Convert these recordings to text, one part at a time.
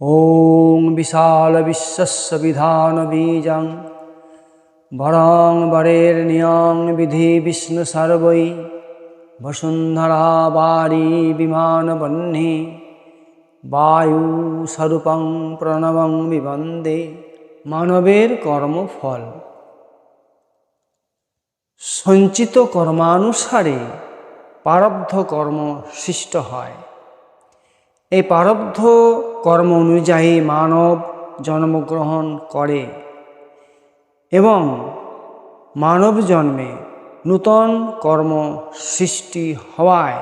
ॐ विशालविश्वस्य विधानबीजं वरं वरेण्यं विधि विष्णुसर्वै वसुन्धरावारी विमानवह्नि वायुस्वरूपं प्रणवं विवन्दे। মানবের কর্মফল সঞ্চিত কর্মানুসারে প্রারব্ধ কর্ম সৃষ্ট হয়। এই প্রারব্ধ কর্ম অনুযায়ী মানব জন্মগ্রহণ করে এবং মানব জন্মে নূতন কর্ম সৃষ্টি হওয়ায়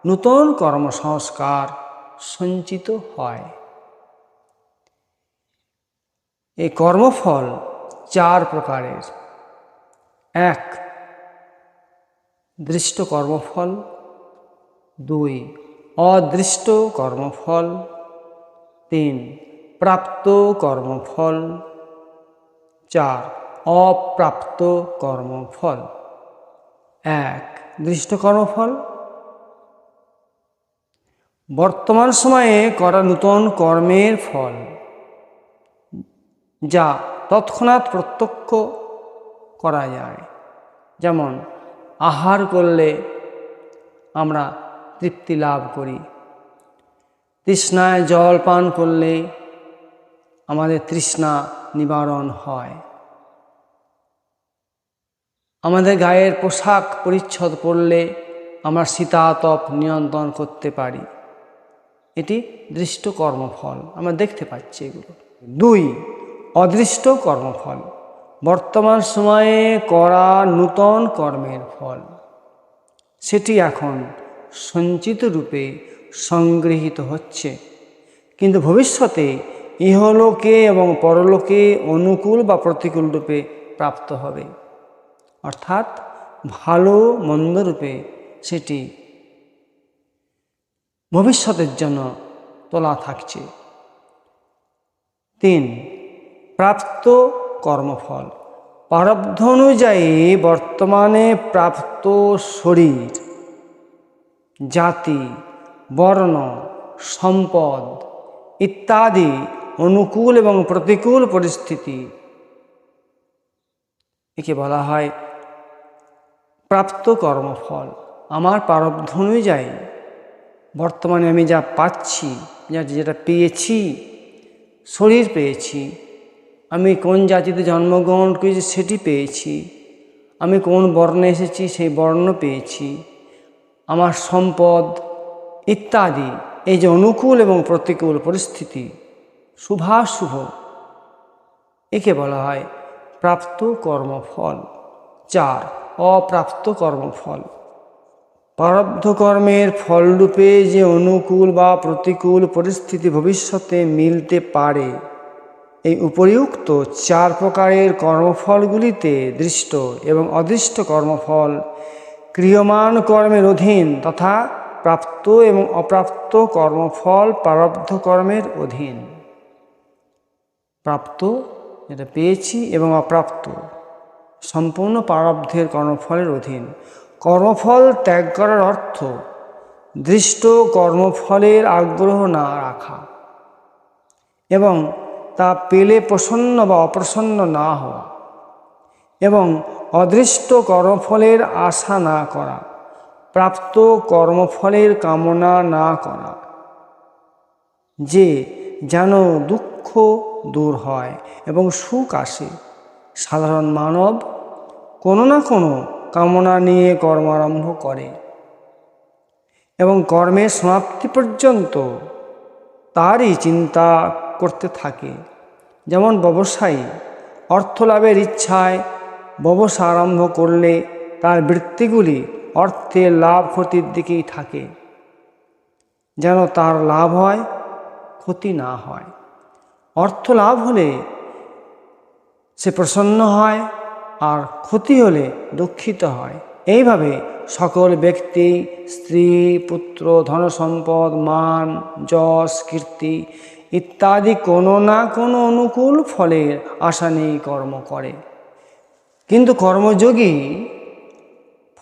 নূতন কর্মসংস্কার সঞ্চিত হয়। এই কর্মফল চার প্রকারের। এক, দৃষ্ট কর্মফল। দুই, অদৃষ্ট কর্মফল। তিন, প্রাপ্ত কর্মফল। চার, অপ্রাপ্ত কর্মফল। এক, দৃষ্ট কর্মফল। বর্তমান সময়ে করা নূতন কর্মের ফল, যা তৎক্ষণাৎ প্রত্যক্ষ করা যায়। যেমন আহার করলে আমরা তৃপ্তি লাভ করি, তৃষ্ণায় জল পান করলে আমাদের তৃষ্ণা নিবারণ হয়, আমাদের গায়ের পোশাক পরিচ্ছদ পরলে আমরা শীতাতপ নিয়ন্ত্রণ করতে পারি। এটি দৃষ্ট কর্মফল, আমরা দেখতে পাচ্ছি এগুলো। দুই, অদৃষ্ট কর্মফল। বর্তমান সময়ে করা নূতন কর্মের ফল, সেটি এখন সঞ্চিত রূপে সংগৃহীত হচ্ছে, কিন্তু ভবিষ্যতে ইহলোকে এবং পরলোকে অনুকূল বা প্রতিকূল রূপে প্রাপ্ত হবে, অর্থাৎ ভালো মন্দ রূপে সেটি ভবিষ্যতের জন্য তোলা থাকছে। তিন, প্রাপ্ত কর্মফল। প্রারব্ধ অনুযায়ী বর্তমানে প্রাপ্ত শরীর, জাতি, বর্ণ, সম্পদ ইত্যাদি অনুকূল এবং প্রতিকূল পরিস্থিতি, একে বলা হয় প্রাপ্ত কর্মফল। আমার প্রারব্ধ অনুযায়ী বর্তমানে আমি যা পাচ্ছি, যেটা পেয়েছি, শরীর পেয়েছি, আমি কোন জাতিতে জন্মগ্রহণ করেছি সেটি পেয়েছি, আমি কোন বর্ণে এসেছি সেই বর্ণ পেয়েছি, আমার সম্পদ ইত্যাদি, এই যে অনুকূল এবং প্রতিকূল পরিস্থিতি, শুভাশুভ, একে বলা হয় প্রাপ্ত কর্মফল। চার, অপ্রাপ্ত কর্মফল। প্রারব্ধ কর্মের ফলরূপে যে অনুকূল বা প্রতিকূল পরিস্থিতি ভবিষ্যতে মিলতে পারে, এই উপরিউক্ত চার প্রকারের কর্মফলগুলিতে দৃষ্ট এবং অদৃষ্ট কর্মফল ক্রিয়মান কর্মের অধীন তথা প্রাপ্ত এবং অপ্রাপ্ত কর্মফল প্রারব্ধ কর্মের অধীন। প্রাপ্ত যেটা পেয়েছি এবং অপ্রাপ্ত সম্পূর্ণ প্রারব্ধের কর্মফলের অধীন। কর্মফল ত্যাগ করার অর্থ দৃষ্ট কর্মফলের আগ্রহ না রাখা এবং তা পেলে প্রসন্ন বা অপ্রসন্ন না হওয়া, এবং অদৃষ্ট কর্মফলের আশা না করা, প্রাপ্ত কর্মফলের কামনা না করা, যে যেন দুঃখ দূর হয় এবং সুখ আসে। সাধারণ মানব কোনো না কোনো কামনা নিয়ে কর্ম আরম্ভ করে এবং কর্মের সমাপ্তি পর্যন্ত তারই চিন্তা করতে থাকে। যেমন ব্যবসায়ী অর্থলাভের ইচ্ছায় ব্যবসা আরম্ভ করলে তার বৃত্তিগুলি অর্থের লাভ ক্ষতির দিকেই থাকে, যেন তার লাভ হয়, ক্ষতি না হয়। অর্থ লাভ হলে সে প্রসন্ন হয়, আর ক্ষতি হলে দুঃখিত হয়। এইভাবে সকল ব্যক্তি, স্ত্রী, পুত্র, ধনসম্পদ, মান, যশ, কীর্তি ইত্যাদি কোনো না কোনো অনুকূল ফলের আশা নেই কর্ম করে, কিন্তু কর্মযোগী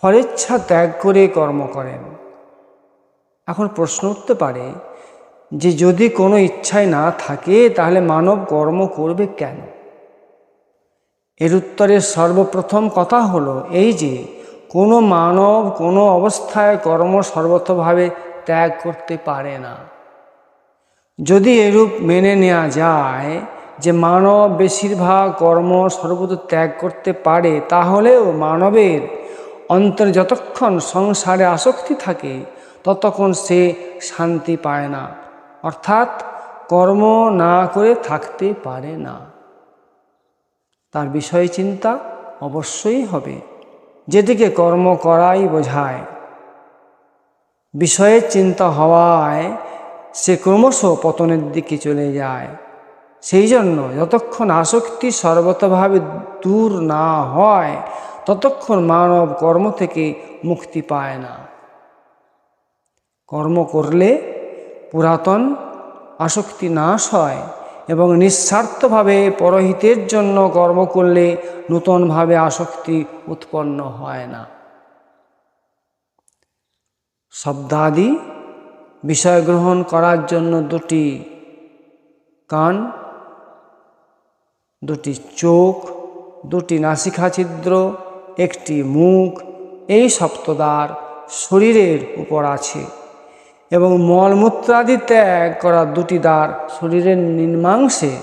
ফলেচ্ছা ত্যাগ করে কর্ম করেন। এখন প্রশ্ন উঠতে পারে যে যদি কোনো ইচ্ছাই না থাকে তাহলে মানব কর্ম করবে কেন? এর উত্তরের সর্বপ্রথম কথা হলো এই যে কোনো মানব কোনো অবস্থায় কর্ম সর্বতভাবে ত্যাগ করতে পারে না। যদি এরূপ মেনে নেওয়া যায় যে মানব বেশিরভাগ কর্ম সর্বত ত্যাগ করতে পারে, তাহলেও মানবের অন্তরে যতক্ষণ সংসারে আসক্তি থাকে ততক্ষণ সে শান্তি পায় না, অর্থাৎ কর্ম না করে থাকতে পারে না। তার বিষয় চিন্তা অবশ্যই হবে, যেদিকে কর্ম করাই বোঝায়। বিষয়ের চিন্তা হওয়ায় সে ক্রমশ পতনের দিকে চলে যায়। সেই জন্য যতক্ষণ আসক্তি সর্বতভাবে দূর না হয় ততক্ষণ মানব কর্ম থেকে মুক্তি পায় না। কর্ম করলে পুরাতন আসক্তি নাশ হয় এবং নিঃস্বার্থভাবে পরহিতের জন্য কর্ম করলে নূতনভাবে আসক্তি উৎপন্ন হয় না। শব্দাদি বিষয় গ্রহণ করার জন্য দুটি কান, দুটি চোখ, দুটি নাসিকা ছিদ্র, একটি মুখ, এই সপ্তদ্বার শরীরের উপর আছে এবং মলমূত্রাদি ত্যাগ করার দুটি দ্বার শরীরের নিম্নাংশে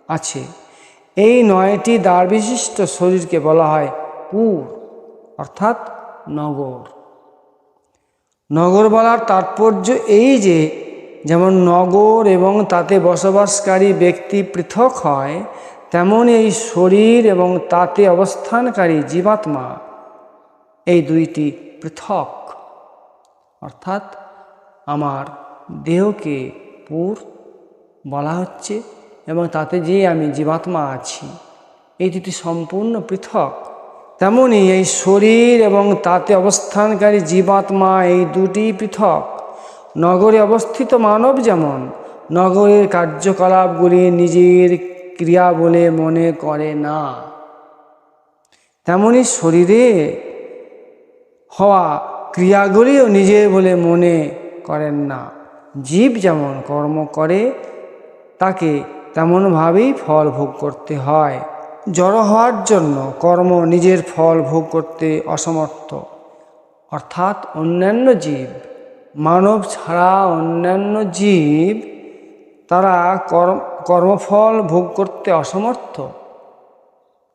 আছে। এই 9টি দ্বার বিশিষ্ট শরীরকে বলা হয় পুর, অর্থাৎ নগর। নগর বলার তাৎপর্য এই যে যেমন নগর এবং তাতে বসবাসকারী ব্যক্তি পৃথক হয়, তেমন এই শরীর এবং তাতে অবস্থানকারী জীবাত্মা এই দুইটি পৃথক। অর্থাৎ আমার দেহকে পুর বলা হচ্ছে এবং তাতে যে আমি জীবাত্মা আছি, এই দুটি সম্পূর্ণ পৃথক। তেমনি এই শরীর এবং তাতে অবস্থানকারী জীবাত্মা এই দুটি পৃথক। নগরে অবস্থিত মানব যেমন নগরের কার্যকলাপগুলি নিজের ক্রিয়া বলে মনে করে না, তেমনি শরীরে হওয়া ক্রিয়াগুলিও নিজের বলে মনে করেন না। জীব যেমন কর্ম করে তাকে তেমনভাবেই ফল ভোগ করতে হয়। জড় হওয়ার জন্য কর্ম নিজের ফল ভোগ করতে অসমর্থ, অর্থাৎ অন্যান্য জীব, মানব ছাড়া অন্যান্য জীব তারা কর্মফল ভোগ করতে অসমর্থ।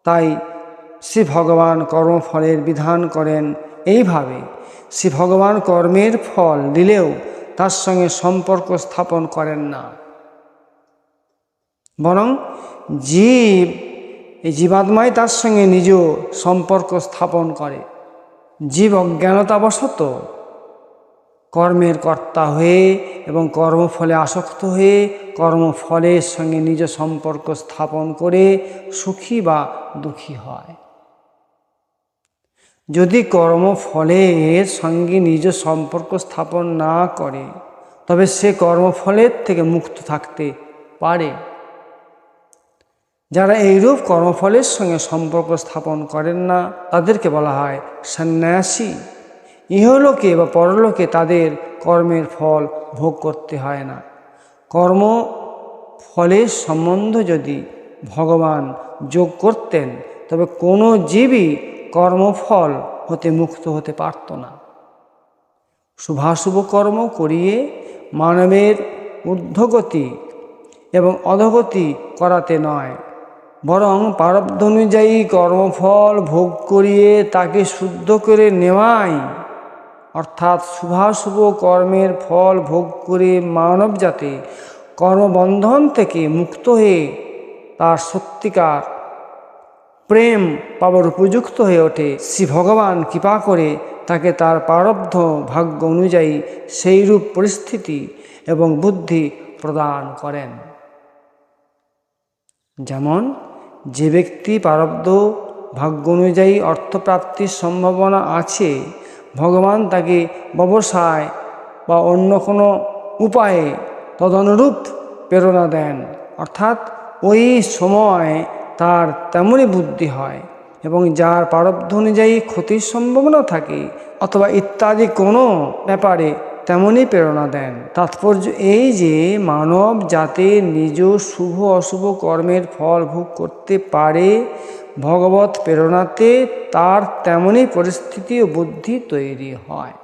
তাই শ্রী ভগবান কর্মফলের বিধান করেন এইভাবে। শ্রী ভগবান কর্মের ফল দিলেও তার সঙ্গে সম্পর্ক স্থাপন করেন না, বরং এই জীবাত্মাই তার সঙ্গে নিজ সম্পর্ক স্থাপন করে। জীব অজ্ঞানতাবশত কর্মের কর্তা হয়ে এবং কর্মফলে আসক্ত হয়ে কর্মফলের সঙ্গে নিজ সম্পর্ক স্থাপন করে সুখী বা দুঃখী হয়। যদি কর্মফলের সঙ্গে নিজ সম্পর্ক স্থাপন না করে তবে সে কর্মফলের থেকে মুক্ত থাকতে পারে। যারা এইরূপ কর্মফলের সঙ্গে সম্পর্ক স্থাপন করেন না তাদেরকে বলা হয় সন্ন্যাসী। ইহলোকে বা পরলোকে তাদের কর্মের ফল ভোগ করতে হয় না। কর্ম ফলের সম্বন্ধ যদি ভগবান যোগ করতেন তবে কোনো জীবই কর্মফল হতে মুক্ত হতে পারত না। শুভাশুভ কর্ম করিয়ে মানবের ঊর্ধ্বগতি এবং অধোগতি করাতে নয়, বরং প্রারব্ধ অনুযায়ী কর্মফল ভোগ করিয়ে তাকে শুদ্ধ করে নেওয়াই, অর্থাৎ শুভাশুভ কর্মের ফল ভোগ করে মানব জাতি কর্মবন্ধন থেকে মুক্ত হয়ে তার সত্যিকার প্রেম পাবার উপযুক্ত হয়ে ওঠে। শ্রী ভগবান কৃপা করে তাকে তার প্রারব্ধ ভাগ্য অনুযায়ী সেইরূপ পরিস্থিতি এবং বুদ্ধি প্রদান করেন। যেমন যে ব্যক্তি প্রারব্ধ ভাগ্য অনুযায়ী অর্থপ্রাপ্তির সম্ভাবনা আছে, ভগবান তাকে ব্যবসায় বা অন্য কোনো উপায়ে তদনুরূপ প্রেরণা দেন, অর্থাৎ ওই সময় তার তেমনই বুদ্ধি হয়। এবং যার প্রারব্ধ অনুযায়ী ক্ষতির সম্ভাবনা থাকে অথবা ইত্যাদি কোনো ব্যাপারে তেমনই প্রেরণা দেন। তাৎপর্য এই যে মানব যাতে নিজ শুভ অশুভ কর্মের ফল ভোগ করতে পারে ভগবত প্রেরণাতে, তার তেমনই পরিস্থিতি ও বুদ্ধি তৈরি হয়।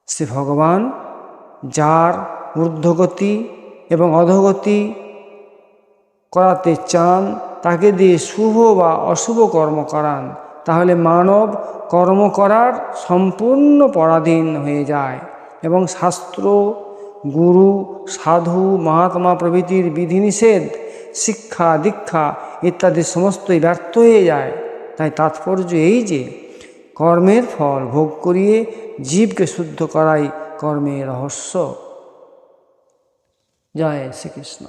শ্রী ভগবান যার ঊর্ধ্বগতি এবং অধোগতি করাতে চান তাকে দিয়ে শুভ বা অশুভ কর্ম করান, তাহলে মানব কর্ম করার সম্পূর্ণ পরাধীন হয়ে যায় এবং শাস্ত্র, গুরু, সাধু, মহাত্মা প্রভৃতির বিধিনিষেধ, শিক্ষা, দীক্ষা ইত্যাদি সমস্তই ব্যর্থ হয়ে যায়। তাই তাৎপর্য এই যে কর্মের ফল ভোগ করিয়ে জীবকে শুদ্ধ করাই কর্মের রহস্য। জয় শ্রীকৃষ্ণ।